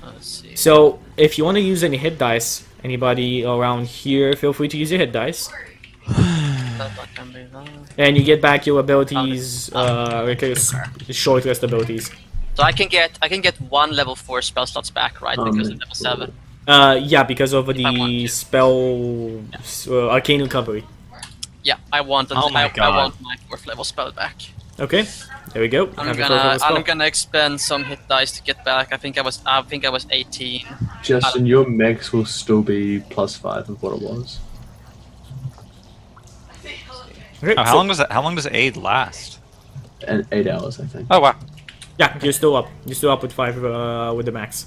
Let's see. So if you want to use any hit dice, anybody around here, feel free to use your hit dice, That one can be done. and you get back your abilities, short rest abilities. So I can get 1 level 4 spell slots back, right? Because of level 7. Yeah, because of I want the to. spell, arcane recovery. Yeah, I want. Oh my I God. want my 4th level spell back. Okay, there we go. I'm Have your first level spell. gonna expend some hit dice to get back. I think I was 18. Justin, your max will still be +5 of what it was. Okay, Oh, so- how long does aid last? And 8 hours, I think. Oh wow. Yeah, you're still up. You're still up with 5 with the max.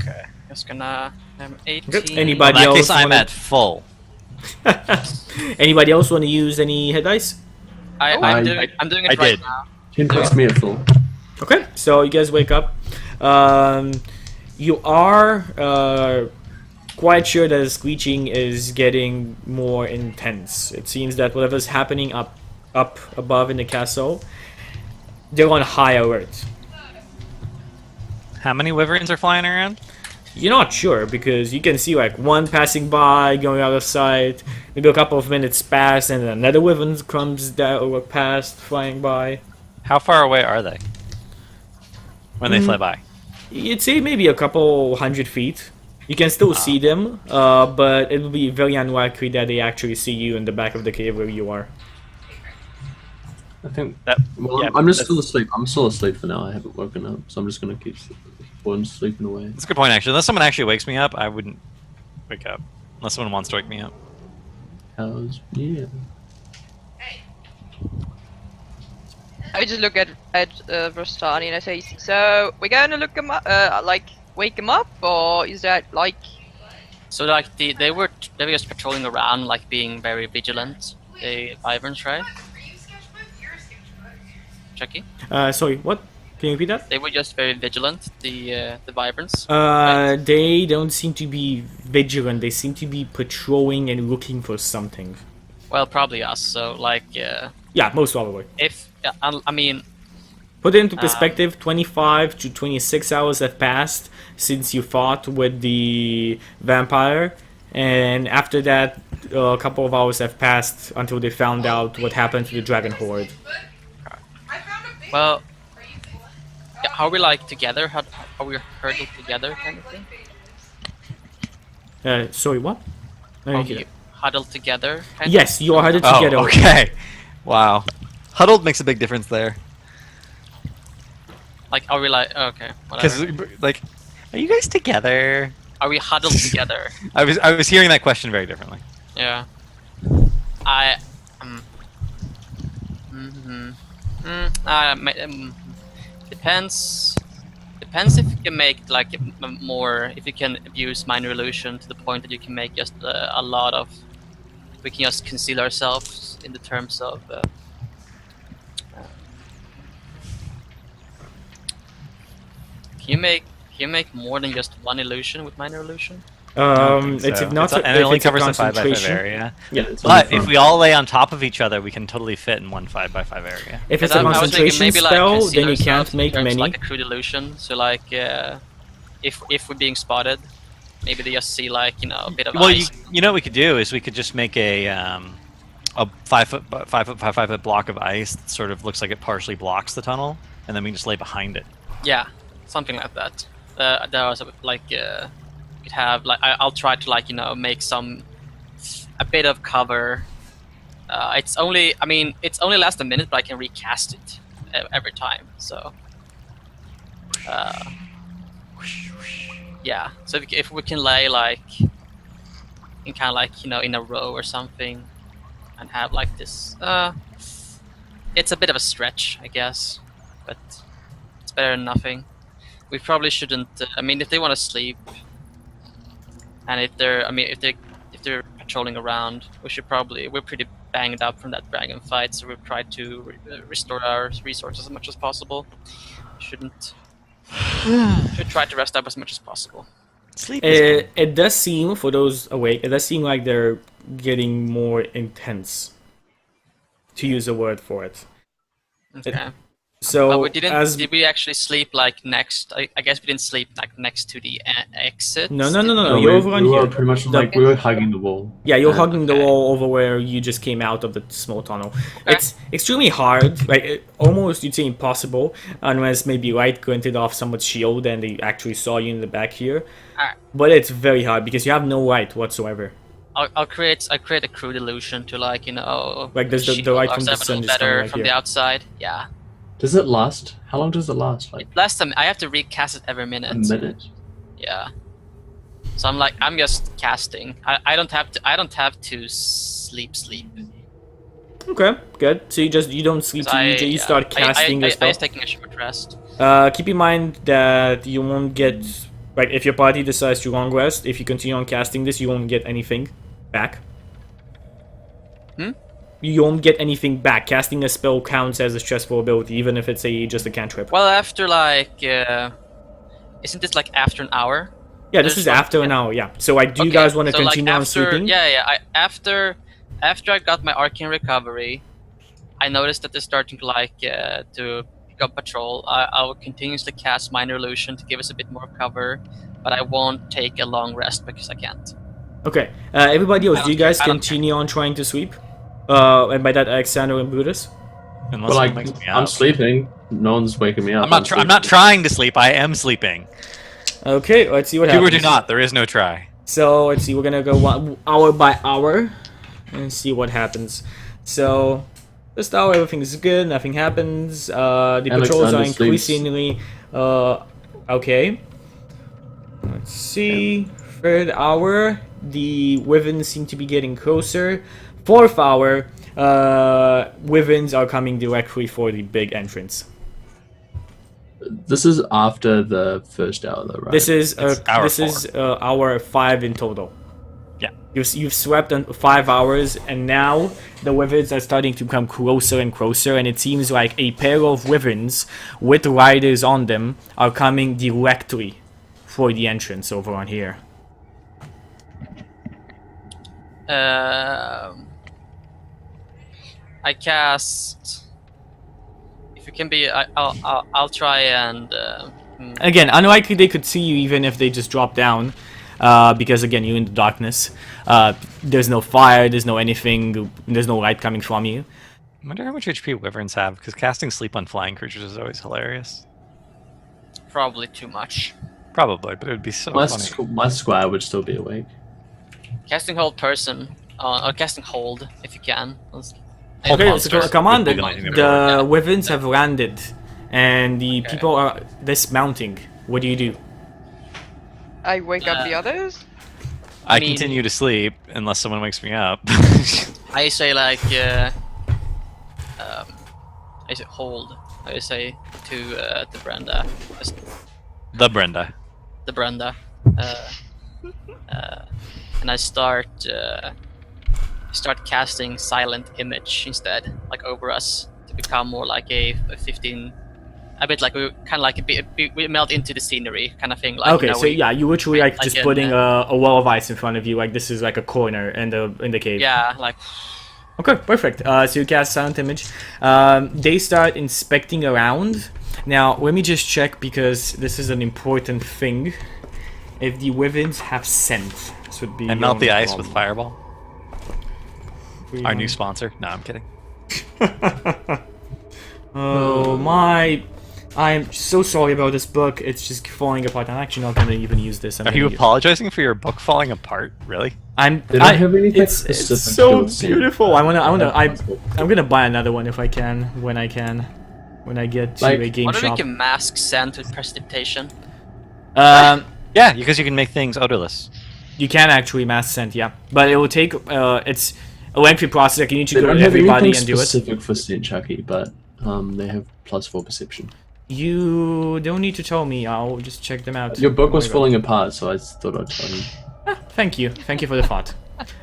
Okay. Just gonna 18. Okay, In anybody that else? case, I'm wanna- at full. Anybody else want to use any hit dice? I'm doing it I right did. now. 10 plus me at full. Okay, so you guys wake up. You are quite sure that the screeching is getting more intense. It seems that whatever's happening up above in the castle, they're on high alert. How many wyverns are flying around? You're not sure because you can see like one passing by, going out of sight. Maybe a couple of minutes pass, and another wyvern comes down past, flying by. How far away are they? When they fly by? You'd say maybe a couple 100 feet. You can still see them, but it will be very unlikely that they actually see you in the back of the cave where you are. I think. That, Well, yeah, I'm just that's- still asleep. I'm still asleep for now. I haven't woken up, so I'm just gonna keep sleeping away. That's a good point, actually. Unless someone actually wakes me up, I wouldn't wake up. Unless someone wants to wake me up. Yeah. I just look at Rostani and I say, so we're gonna look him up, like wake him up, or is that like? So like they were just patrolling around, like being very vigilant. The wyverns, right? Chucky? Sorry, what? Can you repeat that? They were just very vigilant. The wyverns. They don't seem to be vigilant. They seem to be patrolling and looking for something. Well, probably us. So like, Yeah, most probably. if I mean, Put it into perspective, 25 to 26 hours have passed since you fought with the vampire, and after that, a couple of hours have passed until they found out what happened to the dragon horde. I found a Well, yeah, how are we like together? How are we hurdled together, kind of thing? Sorry, what? I Are didn't hear we that. huddled together? Kind Yes, of? you are huddled Oh, together. okay. Wow. Huddled makes a big difference there. Like, are we like okay? Because, Whatever. like, are you guys together? Are we huddled together? I was hearing that question very differently. Yeah. I. Depends. Depends if you can make like more. If you can abuse minor illusion to the point that you can make just a lot of. We can just conceal ourselves in the terms of. Can you make more than just one illusion with minor illusion? It's So not and it only if it's a covers the 5x5 concentration. area. Yeah. It's But only if for- we all lay on top of each other, we can totally fit in one 5x5 area. If it's Because a I was thinking concentration maybe, like, spell, conceal then you can't ourselves in make terms of, many. like a crude illusion. So like, if we're being spotted, maybe they just see like a bit of Well, ice. you know what we could do is we could just make a 5 foot 5 foot block of ice that sort of looks like it partially blocks the tunnel, and then we can just lay behind it. Yeah, something like that. There was like you'd have like I'll try to like make a bit of cover. It's only it's only lasts a minute, but I can recast it every time. So yeah. So if we can lay like in kind of like in a row or something, and have like this. It's a bit of a stretch, I guess, but it's better than nothing. We probably shouldn't. If they want to sleep, and if they're patrolling around, we're pretty banged up from that dragon fight, so we'll try to restore our resources as much as possible. Should try to rest up as much as possible. Sleep is It does seem, for those awake, it does seem like they're getting more intense, to use a word for it. Okay. So we didn't. Did we actually sleep like next? I guess we didn't sleep like next to the exit. No, No, you're over on we were here. pretty much like we were hugging the wall. Yeah, you're hugging the Okay. wall over where you just came out of the small tunnel. Okay. It's extremely hard, like almost you'd say impossible, unless maybe light glinted off someone's shield and they actually saw you in the back here. Alright. But it's very hard because you have no light whatsoever. I'll create a crude illusion to like Like there's the shield light from the ourselves a sun little just coming better right from here. the outside. Yeah. Does it last? How long does it last? Like Last time I have to recast it every minute. a minute. Yeah. So I'm just casting. I don't have to sleep. Okay, good. So you don't sleep, 'Cause you start casting your I stuff. was taking a short rest. Keep in mind that you won't get, like, if your party decides to long rest, if you continue on casting this, you won't get anything back. You won't get anything back. Casting a spell counts as a stressful ability, even if it's just a cantrip. Well, after like, isn't this like after an hour? Yeah, this there's is one- after an yeah. hour, yeah. So do you Okay, guys want to so, like, continue on after- sleeping? Yeah. After I got my arcane recovery, I noticed that they're starting to like to pick up patrol. I will continuously cast minor illusion to give us a bit more cover, but I won't take a long rest because I can't. Okay. Everybody else, do you guys I don't continue on trying to sleep? And by that, Alexander and Brutus? Unless But like someone wakes me I'm up. sleeping. No one's waking me up. I'm not trying to sleep. I am sleeping. Okay, let's see what Do happens. or do not. There is no try. So let's see, we're gonna go hour by hour and see what happens. So this hour everything is good, nothing happens. The patrols are Alexander sleeps. increasingly okay. Let's see. Third hour, the wyverns seem to be getting closer. Fourth hour, wyverns are coming directly for the big entrance. This is after the first hour, though, right? This is It's hour hour 5 in total. Yeah. You've slept on 5 hours, and now the wyverns are starting to come closer and closer, and it seems like a pair of wyverns with riders on them are coming directly for the entrance over on here. I cast. If you can be, I'll try and. Again, unlikely they could see you even if they just drop down, because again, you're in the darkness. There's no fire, there's no anything, there's no light coming from you. I wonder how much HP wyverns have, because casting sleep on flying creatures is always hilarious. Probably too much. Probably, but it would be so My, funny. my squire would still be awake. Casting hold person, or casting hold if you can. Okay, so Monsters. come on, Would the, be the only thing the that would work. wyverns have landed, and the people are dismounting. What do you do? I wake up the others. I mean- continue to sleep unless someone wakes me up. I say like, I say hold. I say to Brenda, The Brenda. the Brenda, and I start casting silent image instead, like over us, to become more like a 15. A bit like we kind of like we melt into the scenery kind of thing. Like, Okay, you know, so yeah, you literally like like just in, putting a wall of ice in front of you, like this is like a corner in the cave. yeah, like Okay, perfect. So you cast Silent Image. They start inspecting around. Now, let me just check because this is an important thing. If the wyverns have scent, this would be. And melt the only ice with problem. Fireball. Our new sponsor. No, I'm kidding. Oh my! I'm so sorry about this book. It's just falling apart. I'm actually not gonna even use this. I'm Are gonna you use- apologizing for your book falling apart? Really? They don't have anything It's specific so to scent. beautiful. I'm Possible. gonna buy another one if I can. When I get to Like, a game what if we shop. can mask scent with precipitation? Yeah, because you can make things odorless. You can actually mass scent, yeah, but it will take. It's a lengthy process. Like you need to They go don't to have everybody anything and do it. specific for scent, Chucky, but they have +4 perception. You don't need to tell me. I'll just check them out. Your book was Oh my God. falling apart, so I thought I'd tell you. Thank you for the thought.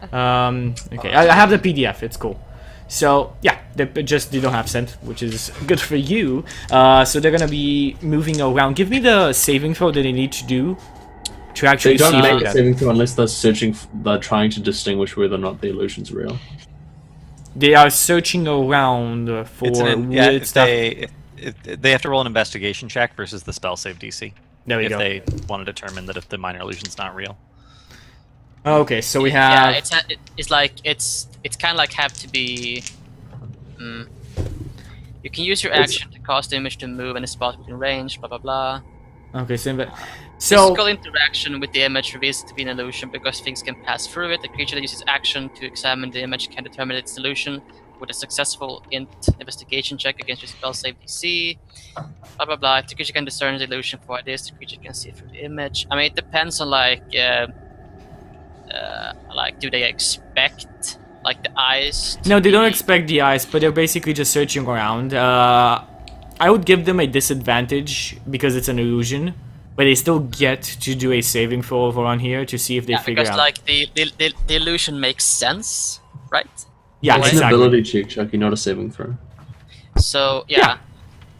Okay, I have the PDF. It's cool. So yeah, they don't have scent, which is good for you. So they're gonna be moving around. Give me the saving throw that they need to do to actually They don't see make through a that. saving throw unless they're searching. They're trying to distinguish whether or not the illusion's real. They are searching around for weird stuff. They have to roll an investigation check versus the spell save DC. There we if go. they want to determine that if the minor illusion's not real. Okay, so we Yeah, have. it's kind of like have to be. You can use your action to cause the image to move and a spot within range. Blah blah blah. Okay, so Physical interaction with the image reveals it to be an illusion because things can pass through it. The creature that uses action to examine the image can determine its illusion with a successful investigation check against your spell save DC. Blah blah blah. If the creature can discern the illusion for what it is, the creature can see it through the image. I mean, it depends on like do they expect like the eyes? No, they don't be- expect the eyes, but they're basically just searching around. I would give them a disadvantage because it's an illusion, but they still get to do a saving throw over on here to see if they Yeah, figure because out. like the illusion makes sense, right? Yeah, It's an exactly. ability check, Chucky, not a saving throw. So yeah. Yeah.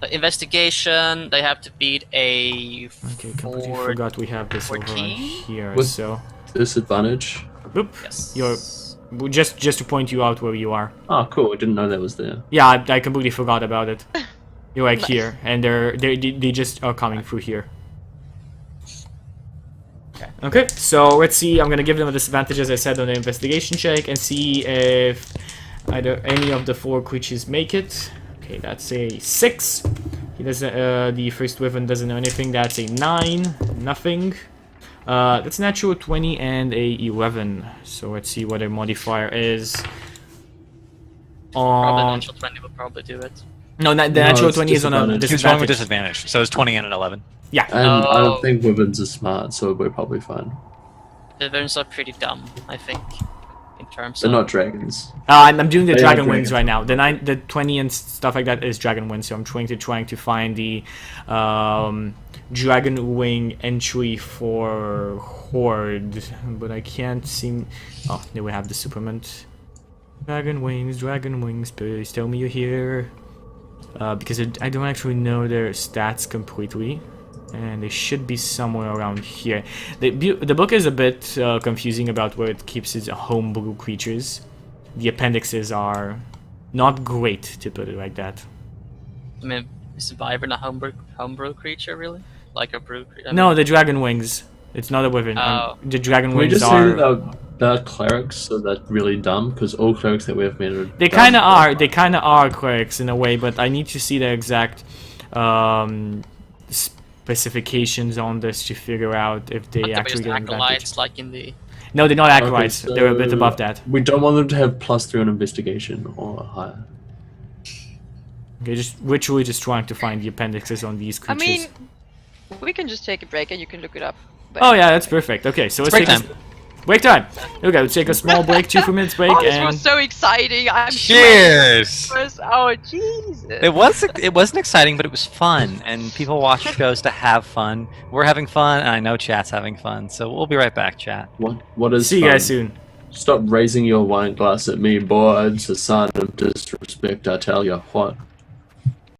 The investigation, they have to beat a Okay, completely 4. forgot we have this over on 14? here. With- So, Disadvantage. boop. Yes. You're just to point you out where you are. Oh, cool. I didn't know that was there. Yeah, I completely forgot about it. You're like here, and they just are coming through here. Okay, so let's see. I'm gonna give them a disadvantage, as I said, on the investigation check, and see if either any of the 4 creatures make it. Okay, that's a 6. He doesn't. The first wyvern doesn't know anything. That's a 9. Nothing. That's a natural 20 and a 11. So let's see what their modifier is. Probably On natural 20 will probably do it. no, the No, natural it's 20 is on a disadvantage. He was rolling with disadvantage. disadvantage, so it's 20 and an 11. Yeah. And I Oh. don't think wyverns are smart, so we're probably fine. The Wyverns are pretty dumb, I think, in terms They're of. not dragons. I'm doing the They are dragon wings dragons. right now. The 20 and stuff like that is dragon wings. So I'm trying to find the dragon wing entry for Hoard, but I can't seem. Oh, there we have the supplement. Dragon wings, please tell me you're here. Because I don't actually know their stats completely, and they should be somewhere around here. The book is a bit confusing about where it keeps its homebrew creatures. The appendixes are not great, to put it like that. I mean, is Wyvern a homebrew creature, really? Like a brew creature? No, the dragon wings. It's not a wyvern. Oh. The dragon Can we wings just say that are. they're about clerics, so that's really dumb because all clerics that we have made are. They kind of are. They kind of are clerics in a way, but I need to see the exact specifications on this to figure out if they But actually there's get an advantage. acolytes, like in the. No, they're not acolytes. Okay, They're a bit so above that. We don't want them to have +3 on investigation or higher. Okay, just literally just trying to find the appendixes on these I creatures. mean, we can just take a break and you can look it up. But Oh yeah, that's perfect. Okay, so let's break take break time. Okay, let's take a small break, 2 minutes break, oh, this and was so exciting! I'm Cheers! Oh Jesus! It wasn't exciting, but it was fun, and people watch shows to have fun. We're having fun, and I know chat's having fun. So we'll be right back, chat. What is see you fun? guys soon. Stop raising your wine glass at me, boy. It's a sign of disrespect, I tell you what.